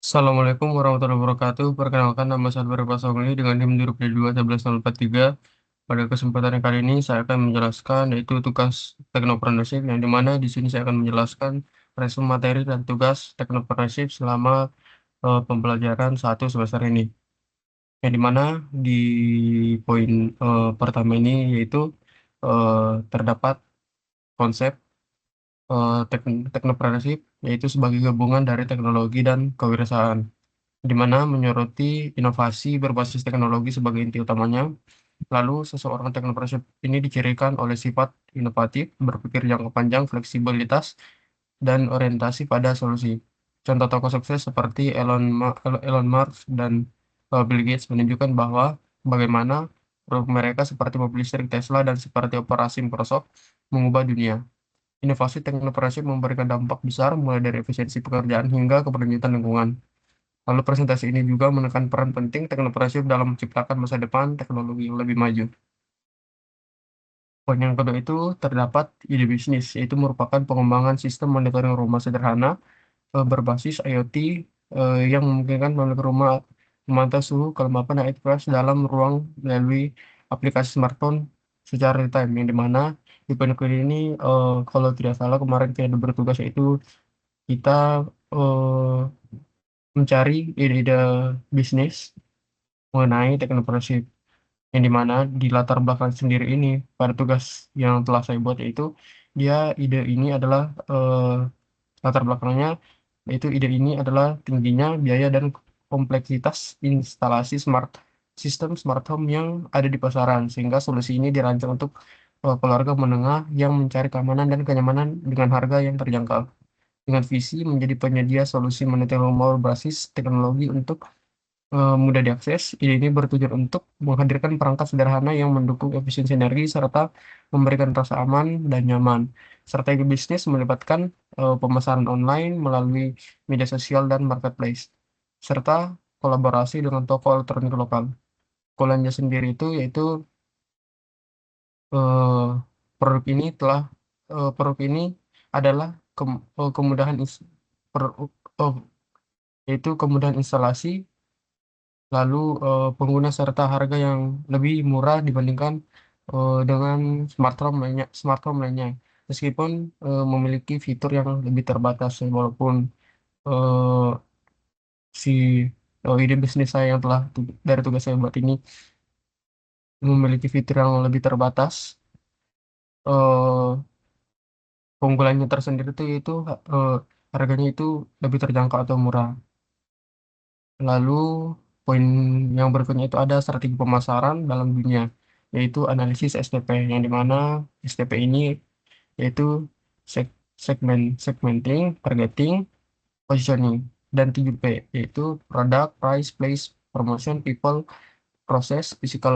Assalamualaikum warahmatullahi wabarakatuh. Perkenalkan nama saya Alvaro Pasongli dengan NIM 2022 Pada kesempatan kali ini saya akan menjelaskan yaitu tugas teknopreneurship yang dimana di sini saya akan menjelaskan resume materi dan tugas teknopreneurship selama pembelajaran satu semester ini. Yang dimana di poin pertama ini yaitu eh, terdapat konsep teknopreneurship yaitu sebagai gabungan dari teknologi dan kewirausahaan di mana menyoroti inovasi berbasis teknologi sebagai inti utamanya. Lalu, seseorang teknopreneurship ini dicirikan oleh sifat inovatif, berpikir jangka panjang, fleksibilitas, dan orientasi pada solusi. Contoh tokoh sukses seperti Elon Musk dan Bill Gates menunjukkan bahwa bagaimana produk mereka seperti mobil listrik Tesla dan seperti operasi Microsoft mengubah dunia. Inovasi teknopreneurship memberikan dampak besar mulai dari efisiensi pekerjaan hingga keberlanjutan lingkungan. Lalu presentasi ini juga menekan peran penting teknopreneurship dalam menciptakan masa depan teknologi yang lebih maju. Poin yang kedua itu terdapat ide bisnis, yaitu merupakan pengembangan sistem monitoring rumah sederhana berbasis IoT yang memungkinkan pemilik rumah memantau suhu, kelembapan, dan aktivitas dalam ruang melalui aplikasi smartphone secara real time, yang dimana di poin kedua ini kalau tidak salah kemarin kita ada bertugas yaitu kita eh, mencari ide-ide bisnis mengenai teknopreneurship yang dimana di latar belakang sendiri ini pada tugas yang telah saya buat yaitu dia ide ini adalah latar belakangnya yaitu ide ini adalah tingginya biaya dan kompleksitas instalasi sistem smart home yang ada di pasaran sehingga solusi ini dirancang untuk keluarga menengah yang mencari keamanan dan kenyamanan dengan harga yang terjangkau dengan visi menjadi penyedia solusi monitor rumah berbasis teknologi untuk mudah diakses. Ide ini bertujuan untuk menghadirkan perangkat sederhana yang mendukung efisiensi energi serta memberikan rasa aman dan nyaman. Strategi bisnis melibatkan pemasaran online melalui media sosial dan marketplace, serta kolaborasi dengan toko elektronik lokal. Goalnya sendiri itu yaitu eh, produk ini produk ini adalah kemudahan per- eh, yaitu kemudahan instalasi lalu pengguna serta harga yang lebih murah dibandingkan dengan smart home lainnya. Meskipun memiliki fitur yang lebih terbatas, ya, walaupun eh, si ide bisnis saya yang dari tugas saya buat ini memiliki fitur yang lebih terbatas, eh, keunggulannya tersendiri itu eh, harganya itu lebih terjangkau atau murah. Lalu poin yang berikutnya itu ada strategi pemasaran dalam dunia, yaitu analisis STP, yang dimana STP ini yaitu segmenting, targeting, positioning, dan 7P, yaitu product, price, place, promotion, people, process, physical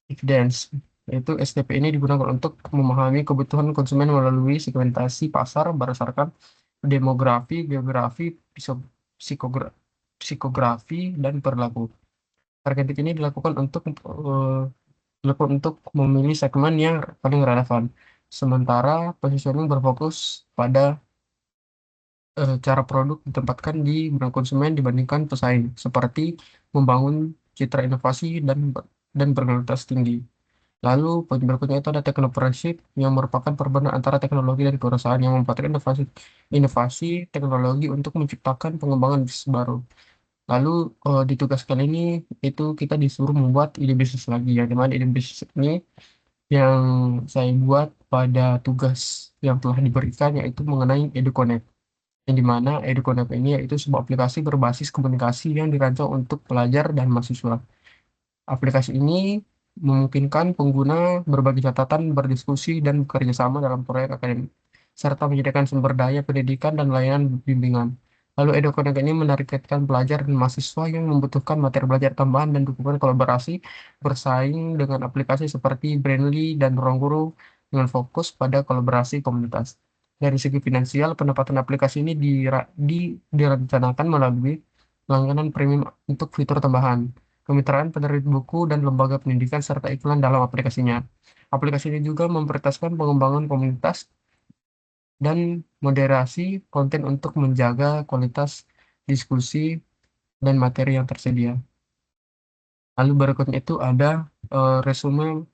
evidence. Yaitu STP ini digunakan untuk memahami kebutuhan konsumen melalui segmentasi pasar berdasarkan demografi, geografi, psikogra- psikografi, dan perilaku. Targeting ini dilakukan untuk memilih segmen yang paling relevan. Sementara positioning berfokus pada cara produk ditempatkan di benak konsumen dibandingkan pesaing, seperti membangun citra inovasi dan berkualitas tinggi. Lalu poin berikutnya itu ada teknopreneurship yang merupakan perbandingan antara teknologi dan perusahaan yang membuat inovasi teknologi untuk menciptakan pengembangan bisnis baru. Lalu di tugas kali ini itu kita disuruh membuat ide bisnis lagi, yang dimana ide bisnis ini yang saya buat pada tugas yang telah diberikan yaitu mengenai EduConnect, yang dimana EduConnect ini yaitu sebuah aplikasi berbasis komunikasi yang dirancang untuk pelajar dan mahasiswa. Aplikasi ini memungkinkan pengguna berbagi catatan, berdiskusi, dan bekerja sama dalam proyek akademik, serta menyediakan sumber daya pendidikan dan layanan bimbingan. Lalu EduConnect ini menargetkan pelajar dan mahasiswa yang membutuhkan materi belajar tambahan dan dukungan kolaborasi bersaing dengan aplikasi seperti Brainly dan Ruang Guru dengan fokus pada kolaborasi komunitas. Dari segi finansial, pendapatan aplikasi ini direncanakan melalui langganan premium untuk fitur tambahan, kemitraan penerbit buku dan lembaga pendidikan, serta iklan dalam aplikasinya. Aplikasi ini juga memprioritaskan pengembangan komunitas dan moderasi konten untuk menjaga kualitas diskusi dan materi yang tersedia. Lalu berikutnya itu ada resume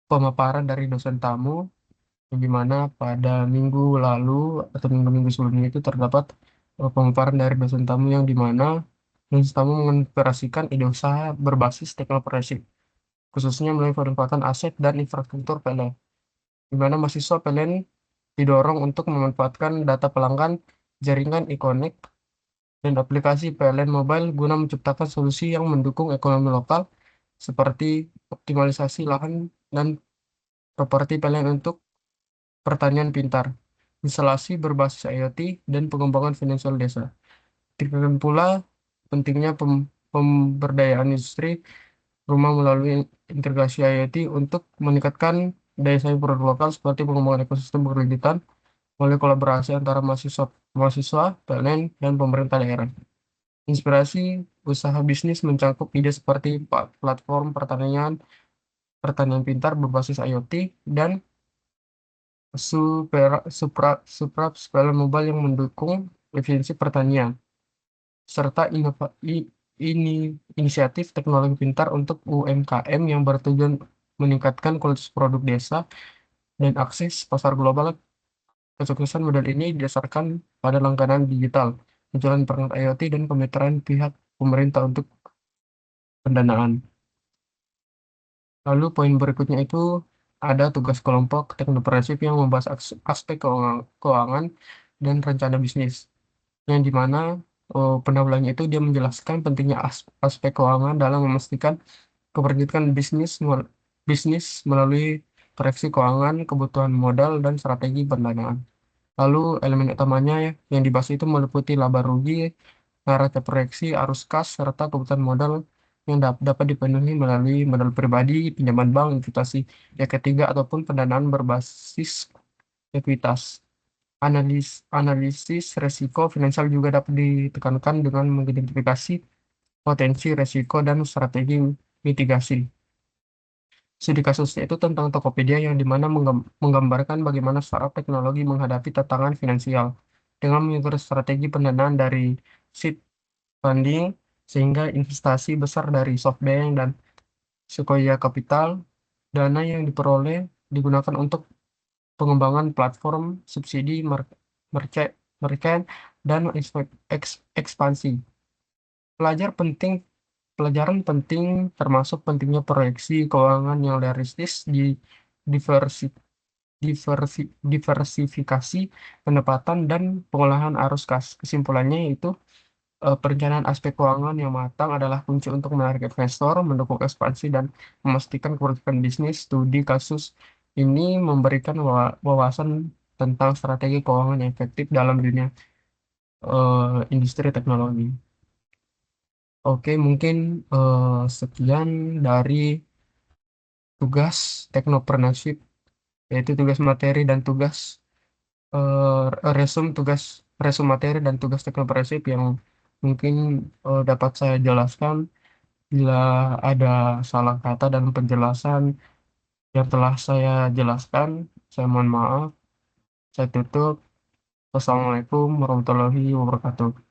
pemaparan dari dosen tamu, yang di mana pada minggu lalu atau minggu-minggu sebelumnya itu terdapat pemaparan dari dosen tamu yang di mana dosen tamu menginspirasikan ide usaha berbasis teknopreneurship, khususnya melalui pemanfaatan aset dan infrastruktur PLN, di mana mahasiswa PLN didorong untuk memanfaatkan data pelanggan, jaringan e-connect, dan aplikasi PLN Mobile guna menciptakan solusi yang mendukung ekonomi lokal seperti optimalisasi lahan dan properti PLN untuk pertanian pintar, instalasi berbasis IoT, dan pengembangan finansial desa. Dikatakan pula pentingnya pemberdayaan industri rumah melalui integrasi IoT untuk meningkatkan daya saing produk lokal seperti pengembangan ekosistem berkelanjutan melalui kolaborasi antara mahasiswa, PLN, dan pemerintah daerah. Inspirasi usaha bisnis mencakup ide seperti platform pertanian pintar berbasis IoT, dan supra mobile yang mendukung efisiensi pertanian, serta ini inisiatif teknologi pintar untuk UMKM yang bertujuan meningkatkan kualitas produk desa dan akses pasar global. Kesuksesan model ini didasarkan pada langganan digital, munculan perangkat IoT, dan kemitraan pihak pemerintah untuk pendanaan. Lalu poin berikutnya itu ada tugas kelompok teknopreneurship yang membahas aspek keuangan dan rencana bisnis, yang dimana pendahulunya itu dia menjelaskan pentingnya aspek keuangan dalam memastikan keberlanjutan bisnis melalui proyeksi keuangan, kebutuhan modal, dan strategi pendanaan. Lalu elemen utamanya yang dibahas itu meliputi laba rugi, neraca proyeksi, arus kas, serta kebutuhan modal yang dapat dipenuhi melalui modal pribadi, pinjaman bank, investasi pihak ketiga, ataupun pendanaan berbasis ekuitas. Analisis resiko finansial juga dapat ditekankan dengan mengidentifikasi potensi resiko dan strategi mitigasi. Studi kasusnya itu tentang Tokopedia yang dimana menggambarkan bagaimana startup teknologi menghadapi tantangan finansial dengan mengikuti strategi pendanaan dari seed funding sehingga investasi besar dari SoftBank dan Sequoia Capital. Dana yang diperoleh digunakan untuk pengembangan platform, subsidi, merchant, merchant, dan ekspansi. Pelajar penting Pelajaran penting termasuk pentingnya proyeksi keuangan yang realistis, diversi, diversifikasi pendapatan, dan pengolahan arus kas. Kesimpulannya yaitu perencanaan aspek keuangan yang matang adalah kunci untuk menarik investor, mendukung ekspansi, dan memastikan keberlanjutan bisnis. Studi kasus ini memberikan wawasan tentang strategi keuangan yang efektif dalam dunia industri teknologi. Oke, mungkin sekian dari tugas teknopreneurship, yaitu tugas materi dan tugas resum materi dan tugas teknopreneurship yang mungkin dapat saya jelaskan. Bila ada salah kata dan penjelasan yang telah saya jelaskan, saya mohon maaf. Saya tutup. Wassalamualaikum warahmatullahi wabarakatuh.